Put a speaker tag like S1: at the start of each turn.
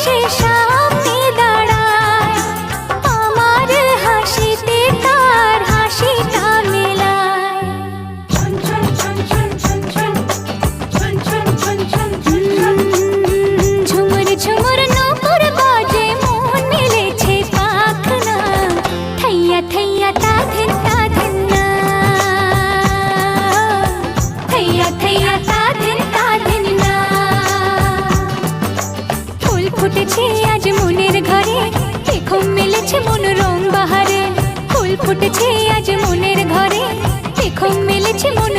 S1: এসে সামনে দাঁড়ায়, আমার হাসিতে তার হাসিটা মেলায়। ঝুমুর ঝুমুর নূপুর বাজে, মন মেলেছে পাখনা, থৈয়া থৈয়া তা ধিন না, থৈয়া থৈয়া তা ধিন না। ফুল ফুটেছে আজ মনের ঘরে, দেখো মেলেছে মন রং বাহারে। ফুল ফুটেছে আজ মনের ঘরে, দেখো মেলেছে মন